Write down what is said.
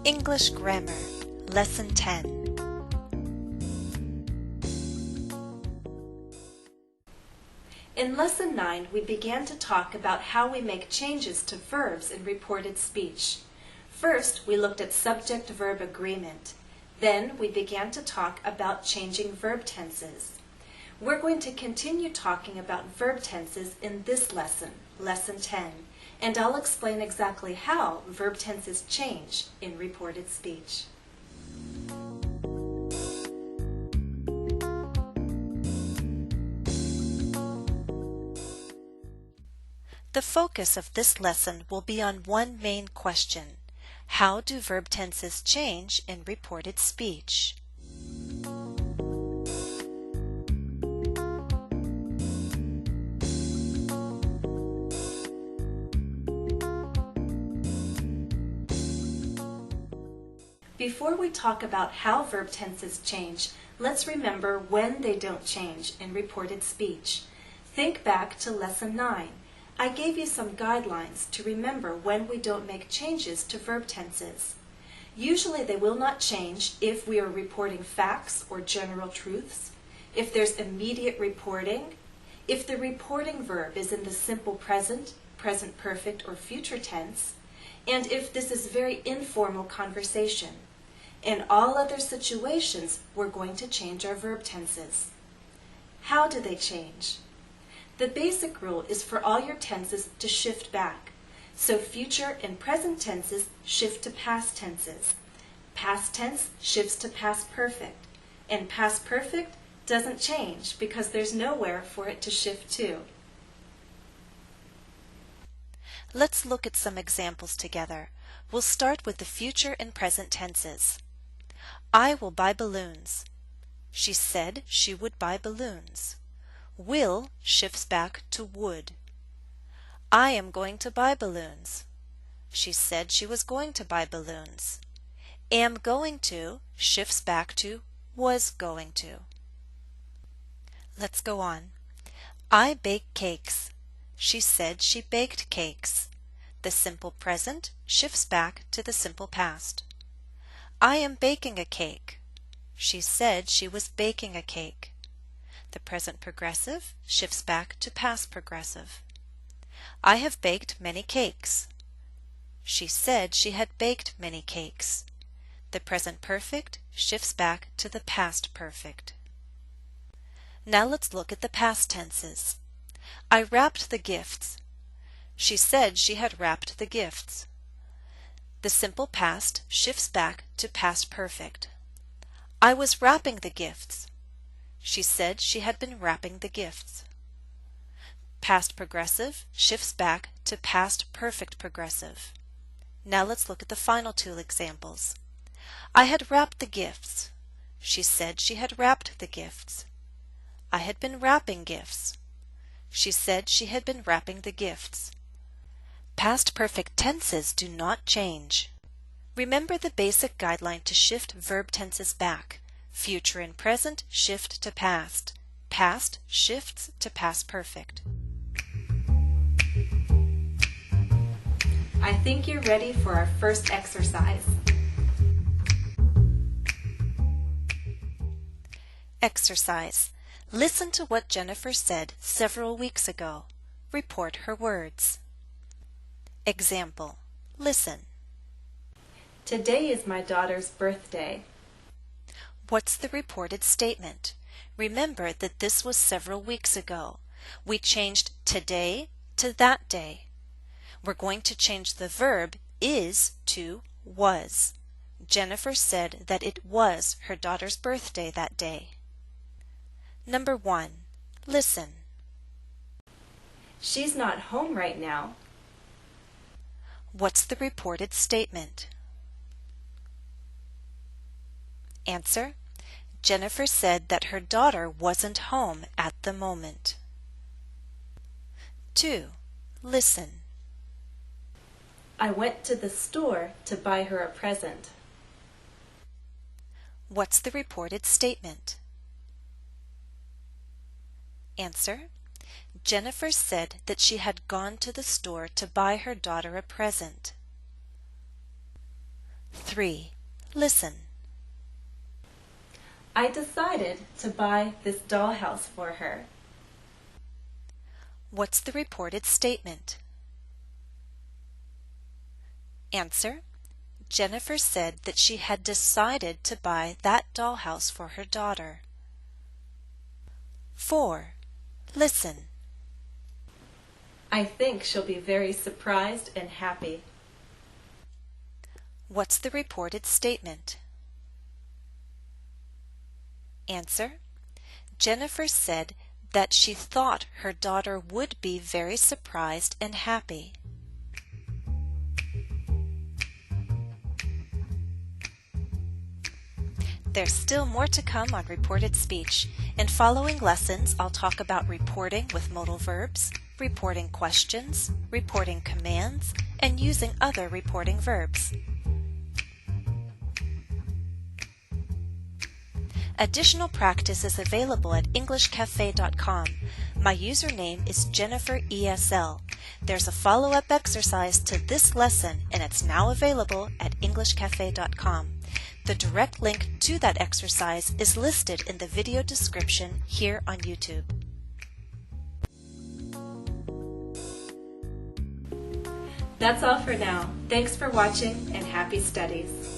English Grammar, Lesson 10. In Lesson 9, we began to talk about how we make changes to verbs in reported speech. First, we looked at subject-verb agreement. Then, we began to talk about changing verb tenses. We're going to continue talking about verb tenses in this lesson, Lesson 10, and I'll explain exactly how verb tenses change in reported speech. The focus of this lesson will be on one main question: how do verb tenses change in reported speech? Before we talk about how verb tenses change, let's remember when they don't change in reported speech. Think back to Lesson 9. I gave you some guidelines to remember when we don't make changes to verb tenses. Usually they will not change if we are reporting facts or general truths, if there's immediate reporting, if the reporting verb is in the simple present, present perfect, or future tense, and if this is very informal conversation. In all other situations, we're going to change our verb tenses. How do they change? The basic rule is for all your tenses to shift back. So future and present tenses shift to past tenses. Past tense shifts to past perfect. And past perfect doesn't change because there's nowhere for it to shift to. Let's look at some examples together. We'll start with the future and present tenses. I will buy balloons. She said she would buy balloons. Will shifts back to would. I am going to buy balloons. She said she was going to buy balloons. Am going to shifts back to was going to. Let's go on. I bake cakes. She said she baked cakes. The simple present shifts back to the simple past. I am baking a cake. She said she was baking a cake. The present progressive shifts back to past progressive. I have baked many cakes. She said she had baked many cakes. The present perfect shifts back to the past perfect. Now let's look at the past tenses. I wrapped the gifts. She said she had wrapped the gifts. The simple past shifts back to past perfect. I was wrapping the gifts. She said she had been wrapping the gifts. Past progressive shifts back to past perfect progressive. Now let's look at the final two examples. I had wrapped the gifts. She said she had wrapped the gifts. I had been wrapping gifts. She said she had been wrapping the gifts. Past perfect tenses do not change. Remember the basic guideline to shift verb tenses back. Future and present shift to past. Past shifts to past perfect. I think you're ready for our first exercise. Exercise. Listen to what Jennifer said several weeks ago. Report her words. Example. Listen. Today is my daughter's birthday. What's the reported statement? Remember that this was several weeks ago. We changed today to that day. We're going to change the verb is to was. Jennifer said that it was her daughter's birthday that day. Number 1. Listen. She's not home right now. What's the reported statement? Answer. Jennifer said that her daughter wasn't home at the moment. 2. Listen. I went to the store to buy her a present. What's the reported statement? Answer. Jennifer said that she had gone to the store to buy her daughter a present. 3. Listen. I decided to buy this dollhouse for her. What's the reported statement? Answer. Jennifer said that she had decided to buy that dollhouse for her daughter. 4. Listen. I think she'll be very surprised and happy. What's the reported statement? Answer. Jennifer said that she thought her daughter would be very surprised and happy. There's still more to come on reported speech. In following lessons, I'll talk about reporting with modal verbs, reporting questions, reporting commands, and using other reporting verbs. Additional practice is available at EnglishCafe.com. My username is JenniferESL. There's a follow-up exercise to this lesson and it's now available at EnglishCafe.com. The direct link to that exercise is listed in the video description here on YouTube. That's all for now. Thanks for watching and happy studies.